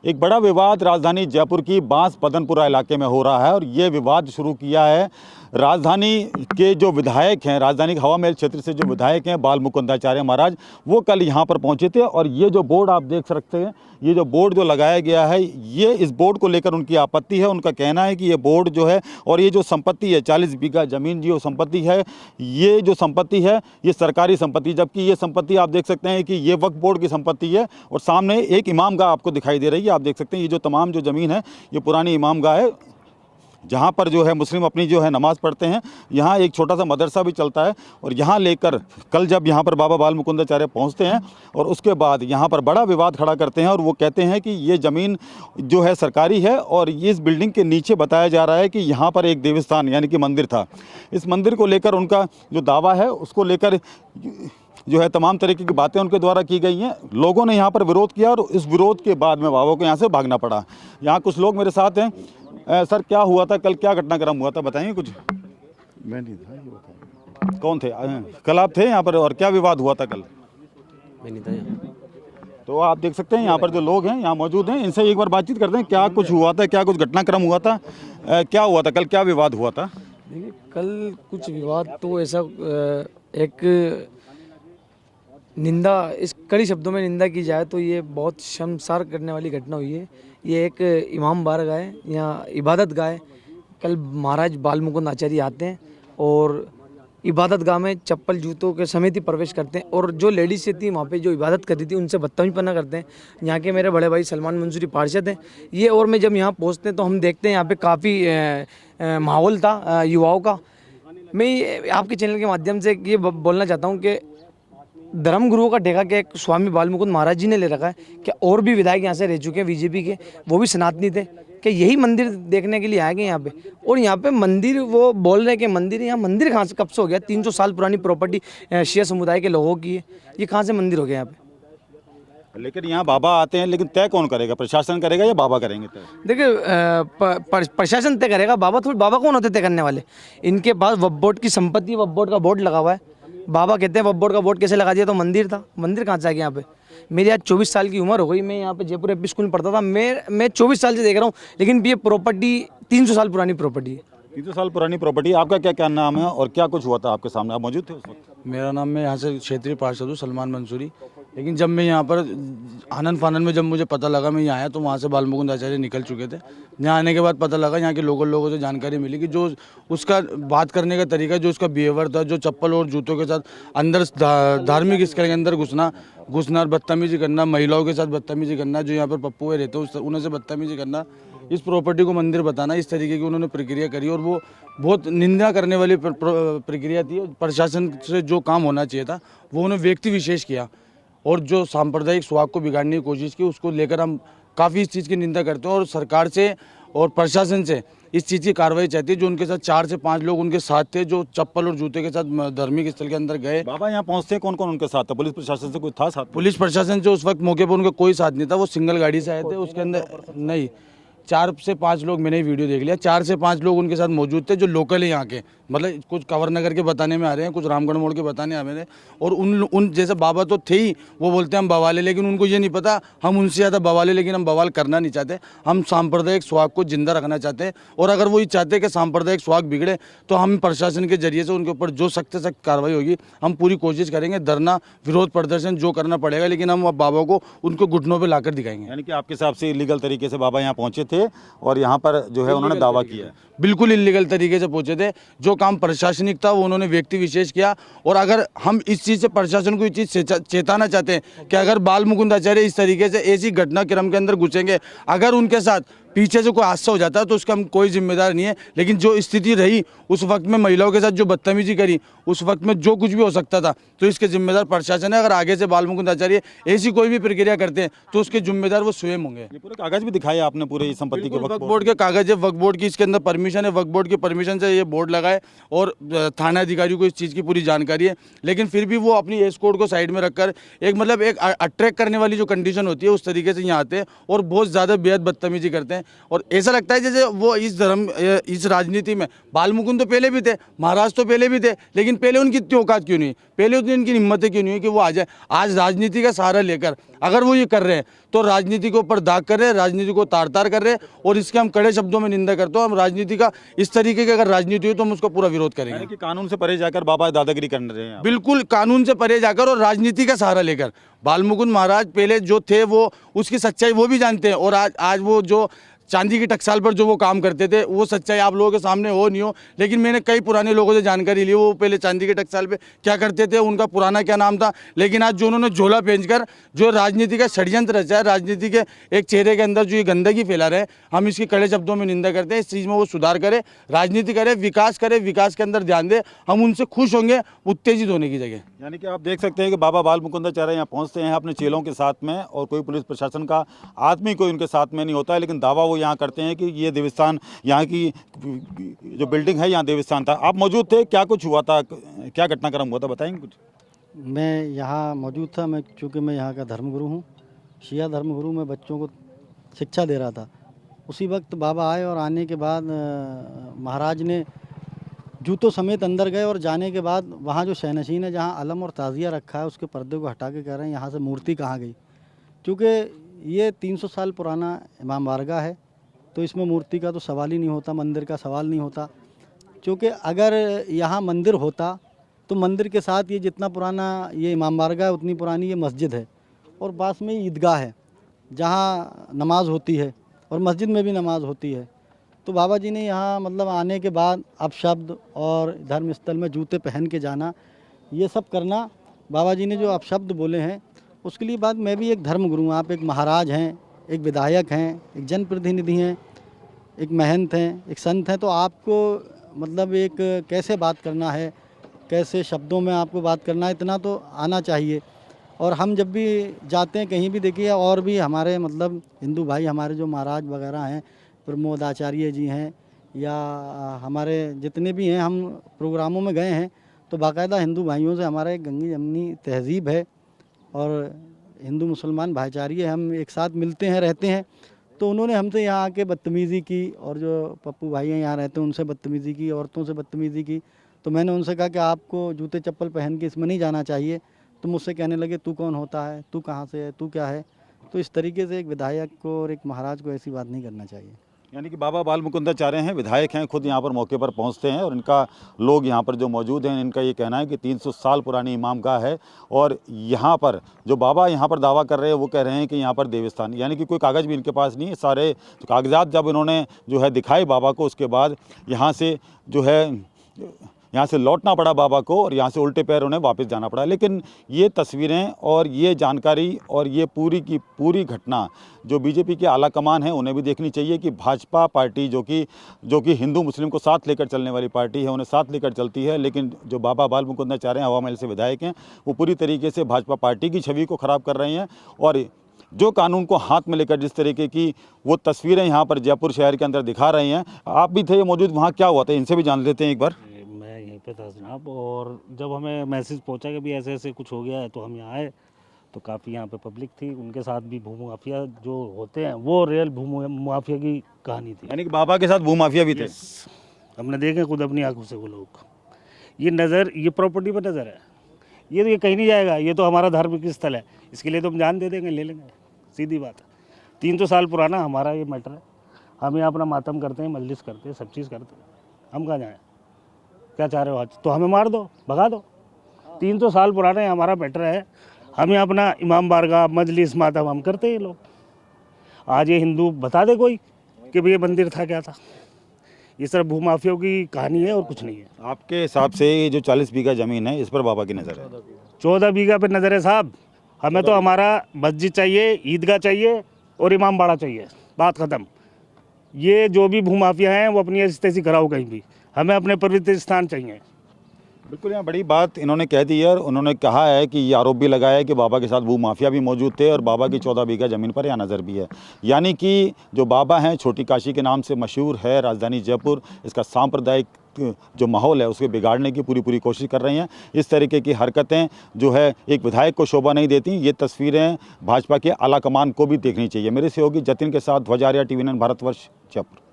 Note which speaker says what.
Speaker 1: एक बड़ा विवाद राजधानी जयपुर की बांस पदनपुरा इलाके में हो रहा है और ये विवाद शुरू किया है राजधानी के जो विधायक हैं, राजधानी के हवा महल क्षेत्र से जो विधायक हैं बाल मुकुंदाचार्य महाराज, वो कल यहाँ पर पहुँचे थे। और ये जो बोर्ड आप देख सकते हैं, ये जो बोर्ड जो लगाया गया है, ये इस बोर्ड को लेकर उनकी आपत्ति है। उनका कहना है कि ये बोर्ड जो है और ये जो संपत्ति है 40 बीघा ज़मीन जो संपत्ति है, ये जो संपत्ति है ये सरकारी संपत्ति, जबकि ये संपत्ति आप देख सकते हैं कि ये वक्फ बोर्ड की संपत्ति है। और सामने एक इमामगाह आपको दिखाई दे रही है, आप देख सकते हैं ये जो तमाम जो ज़मीन है ये पुरानी इमामगाह है, जहाँ पर जो है मुस्लिम अपनी जो है नमाज़ पढ़ते हैं। यहाँ एक छोटा सा मदरसा भी चलता है। और यहाँ लेकर कल जब यहाँ पर बाबा बाल मुकुंदाचार्य पहुँचते हैं और उसके बाद यहाँ पर बड़ा विवाद खड़ा करते हैं और वो कहते हैं कि ये ज़मीन जो है सरकारी है और इस बिल्डिंग के नीचे बताया जा रहा है कि यहाँ पर एक देवस्थान यानी कि मंदिर था। इस मंदिर को लेकर उनका जो दावा है उसको लेकर जो है तमाम तरीके की बातें उनके द्वारा की गई हैं। लोगों ने यहाँ पर विरोध किया और इस विरोध के बाद में बाबा को यहाँ से भागना पड़ा। यहाँ कुछ लोग मेरे साथ हैं। सर, क्या हुआ था कल, क्या घटनाक्रम हुआ था, बताएंगे कुछ? मैं नहीं था, ये बताइए। कौन थे कल? आप थे यहाँ पर और क्या विवाद हुआ था कल?
Speaker 2: मैं नहीं था यहाँ।
Speaker 1: तो आप देख सकते हैं यहाँ पर जो लोग हैं यहाँ मौजूद हैं, इनसे एक बार बातचीत करते हैं। क्या कुछ हुआ था, क्या कुछ घटनाक्रम हुआ था, क्या हुआ था कल, क्या विवाद हुआ था?
Speaker 2: देखिए, कल कुछ विवाद तो ऐसा एक निंदा, इस कड़ी शब्दों में निंदा की जाए तो ये बहुत शर्मसार करने वाली घटना हुई है। ये एक इमाम बारगाह है, यहाँ इबादत गाह है। कल महाराज बाल मुकुंद आचार्य आते हैं और इबादत गाह में चप्पल जूतों के समेत ही प्रवेश करते हैं और जो लेडीज़ थी वहाँ पे जो इबादत कर रही थी उनसे बदतमीज़पना करते हैं। यहाँ के मेरे बड़े भाई सलमान मंसूरी पार्षद हैं ये, और मैं जब यहाँ पहुँचते हैं तो हम देखते हैं यहाँ पे काफ़ी माहौल था युवाओं का। मैं आपके चैनल के माध्यम से ये बोलना चाहता हूँ कि धर्मगुरुओं का ठेका क्या एक स्वामी बाल मुकुंद महाराज जी ने ले रखा है क्या? और भी विधायक यहाँ से रह चुके हैं बीजेपी के, वो भी सनातनी थे कि यही मंदिर देखने के लिए आए गए यहाँ पे। और यहाँ पे मंदिर, वो बोल रहे हैं कि मंदिर, यहाँ मंदिर कहाँ से कब से हो गया? 300 साल पुरानी प्रॉपर्टी शिया समुदाय के लोगों की है, ये कहाँ से मंदिर हो गया यहाँ पे?
Speaker 1: लेकिन यहाँ बाबा आते हैं, लेकिन तय कौन करेगा? प्रशासन करेगा या बाबा करेंगे तय?
Speaker 2: देखिए, प्रशासन तय करेगा, बाबा थोड़ी, बाबा कौन होते तय करने वाले? इनके पास वक्फ बोर्ड की संपत्ति, वक्फ बोर्ड का बोर्ड लगा हुआ है। बाबा कहते हैं वक्फ बोर्ड का बोर्ड कैसे लगा दिया? तो मंदिर था, मंदिर कहाँ से आ गया यहाँ पे? मेरी आज 24 साल की उम्र हो गई, मैं यहाँ पे जयपुर एपी स्कूल में पढ़ता था। मैं 24 साल से देख रहा हूँ, लेकिन ये प्रॉपर्टी 300 साल पुरानी प्रॉपर्टी है।
Speaker 1: 300 साल पुरानी प्रॉपर्टी। आपका क्या क्या नाम है और क्या कुछ हुआ था आपके सामने, आप मौजूद थे उस वक्त?
Speaker 3: मेरा नाम, मैं यहाँ से क्षेत्रीय पार्षद हूँ सलमान मंसूरी। लेकिन जब मैं यहाँ पर आनन फानन में जब मुझे पता लगा मैं यहाँ आया तो वहाँ से बाल मुकुंद आचार्य निकल चुके थे। यहाँ आने के बाद पता लगा, यहाँ के लोकल लोगों से जानकारी मिली कि जो उसका बात करने का तरीका, जो उसका बिहेवियर था, जो चप्पल और जूतों के साथ अंदर धार्मिक स्थल के अंदर घुसना और बदतमीजी करना, महिलाओं के साथ बदतमीजी करना, जो यहाँ पर पप्पुए रहते हैं उनसे बदतमीजी करना, इस प्रॉपर्टी को मंदिर बताना, इस तरीके की उन्होंने प्रक्रिया करी और वो बहुत निंदा करने वाली प्रक्रिया थी। प्रशासन से जो काम होना चाहिए था वो उन्होंने व्यक्ति विशेष किया और जो सांप्रदायिक स्वाद को बिगाड़ने की कोशिश की, उसको लेकर हम काफ़ी इस चीज़ की निंदा करते हैं और सरकार से और प्रशासन से इस चीज़ की कार्रवाई चाहती है। जो उनके साथ 4 से 5 लोग उनके साथ थे, जो चप्पल और जूते के साथ धार्मिक स्थल के अंदर गए।
Speaker 1: बाबा यहाँ पहुँचते हैं, कौन कौन उनके साथ था? पुलिस प्रशासन से कोई था साथ?
Speaker 3: पुलिस प्रशासन से उस वक्त मौके पर उनका कोई साथ नहीं था, वो सिंगल गाड़ी से आए थे। उसके अंदर नहीं, 4 से 5 लोग, मैंने वीडियो देख लिया, 4 से 5 लोग उनके साथ मौजूद थे जो लोकल है यहाँ के, मतलब कुछ कंवर नगर के बताने में आ रहे हैं, कुछ रामगढ़ मोड़ के बताने आ रहे हैं। और उन जैसे बाबा तो थे ही, वो बोलते हैं हम बवाले, लेकिन उनको ये नहीं पता हम उनसे ज़्यादा बवाले, लेकिन हम बवाल करना नहीं चाहते। हम सांप्रदायिक स्वाग को जिंदा रखना चाहते हैं और अगर वो ये चाहते हैं कि सांप्रदायिक स्वाग बिगड़े तो हम प्रशासन के जरिए से उनके ऊपर जो सख्त से सख्त कार्रवाई होगी हम पूरी कोशिश करेंगे। धरना, विरोध प्रदर्शन जो करना पड़ेगा, लेकिन हम बाबा को उनको घुटनों पर लाकर दिखाएंगे।
Speaker 1: यानी कि आपके हिसाब से इलीगल तरीके से बाबा यहाँ पहुँचे थे और यहाँ पर जो है उन्होंने दावा किया?
Speaker 3: बिल्कुल इलीगल तरीके से पहुंचे थे। जो काम प्रशासनिक था वो उन्होंने व्यक्ति विशेष किया। और अगर हम इस चीज़ से प्रशासन को इस चीज़ से चेताना चाहते हैं कि अगर बाल मुकुंद आचार्य इस तरीके से ऐसी घटनाक्रम के अंदर घुसेंगे, अगर उनके साथ पीछे से कोई हादसा हो जाता है तो उसका हम कोई जिम्मेदार नहीं है। लेकिन जो स्थिति रही उस वक्त में, महिलाओं के साथ जो बदतमीजी करी, उस वक्त में जो कुछ भी हो सकता था, तो इसके जिम्मेदार प्रशासन है। अगर आगे से बाल मुकुंद आचार्य ऐसी कोई भी प्रक्रिया करते हैं तो उसके जिम्मेदार वो स्वयं होंगे।
Speaker 1: ये पूरे कागज भी दिखाए आपने पूरे संपत्ति के?
Speaker 3: वक्फ बोर्ड के कागज है, वक्फ बोर्ड की इसके अंदर परमिशन है, वक्फ बोर्ड की परमिशन से ये बोर्ड लगाए और थाना अधिकारी को इस चीज़ की पूरी जानकारी है। लेकिन फिर भी वो अपनी एस कोड को साइड में रखकर एक मतलब एक अट्रैक्ट करने वाली जो कंडीशन होती है उस तरीके से यहाँ आते हैं और बहुत ज़्यादा बेहद बदतमीजी करते हैं। और ऐसा लगता है जैसे वो इस राजनीति में, बाल मुकुंद तो पहले भी थे, महाराज तो पहले भी थे, लेकिन पहले उनकी इतनी औकात क्यों नहीं, पहले उतनी इनकी हिम्मतें क्यों नहीं है कि वो आ जाए। आज राजनीति का सहारा लेकर अगर वो ये कर रहे हैं तो राजनीति के ऊपर दाग कर रहे हैं, राजनीति को तार तार कर रहे हैं और इसके हम कड़े शब्दों में निंदा करते हैं। हम राजनीति का इस तरीके की अगर राजनीति हो तो हम उसका पूरा विरोध करेंगे।
Speaker 1: यानी कि कानून से परे जाकर बाबा दादागिरी कर रहे हैं।
Speaker 3: बिल्कुल कानून से परे जाकर और राजनीति का सहारा लेकर। बालमुकुंद महाराज पहले जो थे वो उसकी सच्चाई वो भी जानते हैं और आज वो जो चांदी की टकसाल पर जो वो काम करते थे वो सच्चाई आप लोगों के सामने हो नहीं हो, लेकिन मैंने कई पुराने लोगों से जानकारी ली वो पहले चांदी के टकसाल पे क्या करते थे, उनका पुराना क्या नाम था। लेकिन आज जो उन्होंने झोला पहनकर जो राजनीति का षड्यंत्र रचा है, राजनीति के एक चेहरे के अंदर जो ये गंदगी फैला रहे हैं, हम इसकी कड़े शब्दों में निंदा करते हैं। इस चीज़ में वो सुधार करे, राजनीति करे, विकास करे, विकास के अंदर ध्यान दे, हम उनसे खुश होंगे उत्तेजित होने की जगह।
Speaker 1: यानी कि आप देख सकते हैं कि बाबा बाल मुकुंदाचार्य यहाँ पहुँचते हैं अपने चेलों के साथ में और कोई पुलिस प्रशासन का आदमी कोई उनके साथ में नहीं होता है, लेकिन दावा वो यहाँ करते हैं कि ये देवस्थान, यहाँ की जो बिल्डिंग है यहाँ देवस्थान था। आप मौजूद थे, क्या कुछ हुआ था, क्या घटनाक्रम हुआ था, बताएंगे कुछ?
Speaker 4: मैं यहाँ मौजूद था। चूँकि मैं यहाँ का धर्मगुरु हूँ, शिया धर्मगुरु। मैं बच्चों को शिक्षा दे रहा था। उसी वक्त बाबा आए और आने के बाद महाराज ने जूतों समेत अंदर गए और जाने के बाद वहाँ जो शहनशीन है जहाँ अलम और ताज़िया रखा है उसके पर्दे को हटा के कह रहे हैं यहाँ से मूर्ति कहाँ गई। क्योंकि ये 300 साल पुराना इमाम बारगाह है तो इसमें मूर्ति का तो सवाल ही नहीं होता, मंदिर का सवाल नहीं होता। क्योंकि अगर यहाँ मंदिर होता तो मंदिर के साथ ये जितना पुराना ये इमाम बारगाह है उतनी पुरानी ये मस्जिद है और पास में ईदगाह है जहाँ नमाज होती है और मस्जिद में भी नमाज होती है। तो बाबा जी ने यहाँ मतलब आने के बाद अपशब्द और धर्म स्थल में जूते पहन के जाना, ये सब करना, बाबा जी ने जो अपशब्द बोले हैं उसके लिए बात। मैं भी एक धर्मगुरु हूँ, आप एक महाराज हैं, एक विधायक हैं, एक जनप्रतिनिधि हैं, एक महंत हैं, एक संत हैं, तो आपको मतलब एक कैसे बात करना है, कैसे शब्दों में आपको बात करना है, इतना तो आना चाहिए। और हम जब भी जाते हैं कहीं भी देखिए, और भी हमारे मतलब हिंदू भाई हमारे जो महाराज वगैरह हैं, प्रमोद आचार्य जी हैं या हमारे जितने भी हैं, हम प्रोग्रामों में गए हैं तो बाकायदा हिंदू भाइयों से हमारा एक गंगी जमनी तहजीब है और हिंदू मुसलमान भाईचारी है, हम एक साथ मिलते हैं, रहते हैं। तो उन्होंने हमसे यहाँ आके बदतमीज़ी की और जो पप्पू भाई हैं यहाँ रहते हैं उनसे बदतमीज़ी की, औरतों से बदतमीज़ी की। तो मैंने उनसे कहा कि आपको जूते चप्पल पहन के इसमें नहीं जाना चाहिए। तो मुझसे कहने लगे तू कौन होता है, तू कहाँ से है, तू क्या है। तो इस तरीके से एक विधायक को और एक महाराज को ऐसी बात नहीं करना चाहिए।
Speaker 1: यानी कि बाबा बाल मुकुंदाचार्य हैं, विधायक हैं, खुद यहाँ पर मौके पर पहुँचते हैं और इनका लोग यहाँ पर जो मौजूद हैं इनका ये कहना है कि 300 साल पुरानी इमामगाह है और यहाँ पर जो बाबा यहाँ पर दावा कर रहे हैं वो कह रहे हैं कि यहाँ पर देवस्थान, यानी कि कोई कागज़ भी इनके पास नहीं है। सारे कागजात जब इन्होंने जो है दिखाए बाबा को, उसके बाद यहाँ से जो है यहाँ से लौटना पड़ा बाबा को और यहाँ से उल्टे पैर उन्हें वापस जाना पड़ा। लेकिन ये तस्वीरें और ये जानकारी और ये पूरी की पूरी घटना जो बीजेपी के आला कमान है उन्हें भी देखनी चाहिए कि भाजपा पार्टी जो कि हिंदू मुस्लिम को साथ लेकर चलने वाली पार्टी है, उन्हें साथ लेकर चलती है। लेकिन जो बाबा बाल मुकुंदाचार्य हवा महल से विधायक हैं वो पूरी तरीके से भाजपा पार्टी की छवि को ख़राब कर रहे हैं और जो कानून को हाथ में लेकर जिस तरीके की वो तस्वीरें यहाँ पर जयपुर शहर के अंदर दिखा रहे हैं। आप भी थे मौजूद, वहाँ क्या हुआ था इनसे भी जान लेते हैं एक बार।
Speaker 5: मैं यहीं पे था जनाब, और जब हमें मैसेज पहुंचा कि भी ऐसे ऐसे कुछ हो गया है तो हम यहाँ आए तो काफ़ी यहाँ पे पब्लिक थी, उनके साथ भी भूमाफिया जो होते हैं वो रियल भूमाफिया की कहानी थी।
Speaker 1: यानी कि बाबा के साथ भूमाफिया भी थे।
Speaker 5: हमने देखे खुद अपनी आंखों से वो लोग। ये नज़र, ये प्रॉपर्टी पर नज़र है, ये तो ये कहीं नहीं जाएगा, ये तो हमारा धार्मिक स्थल है, इसके लिए तो हम जान दे देंगे, ले लेंगे, सीधी बात है। 300 साल पुराना हमारा ये मैटर है, हम यहाँ अपना मातम करते हैं, मजलिस करते हैं, सब चीज़ करते हैं, हम कहाँ जाएँ? क्या चाह रहे हो आज? तो हमें मार दो, भगा दो। 300 साल पुराना ये हमारा मैटर है, हम यहाँ अपना इमाम बारगाह मजलिस मातम हम करते हैं लोग। आज ये हिंदू बता दे कोई कि भाई ये मंदिर था क्या था। ये सिर्फ भूमाफियों की कहानी है और कुछ नहीं है।
Speaker 1: आपके हिसाब से ये जो 40 बीघा ज़मीन है इस पर बाबा की नज़र है?
Speaker 5: 14 बीघा पे नज़र है साहब। हमें तो हमारा मस्जिद चाहिए, ईदगाह चाहिए और इमाम बाड़ा चाहिए, बात ख़त्म। ये जो भी भूमाफिया हैं वो अपनी ऐसी तैसी कराओ कहीं भी, हमें अपने पवित्र स्थान चाहिए।
Speaker 1: बिल्कुल, यहाँ बड़ी बात इन्होंने कह दी है और उन्होंने कहा है कि ये आरोप भी लगाया है कि बाबा के साथ भूमाफिया भी मौजूद थे और बाबा की 14 बीघा ज़मीन पर यहाँ नज़र भी है। यानी कि जो बाबा हैं छोटी काशी के नाम से मशहूर है राजधानी जयपुर, इसका सांप्रदायिक जो माहौल है उसके बिगाड़ने की पूरी कोशिश कर रही हैं। इस तरीके की हरकतें जो है एक विधायक को शोभा नहीं देती। ये तस्वीरें भाजपा के आला कमान को भी देखनी चाहिए। मेरे सहयोगी जतिन के साथ ध्वज आर्या, TV9 भारतवर्ष, जयपुर।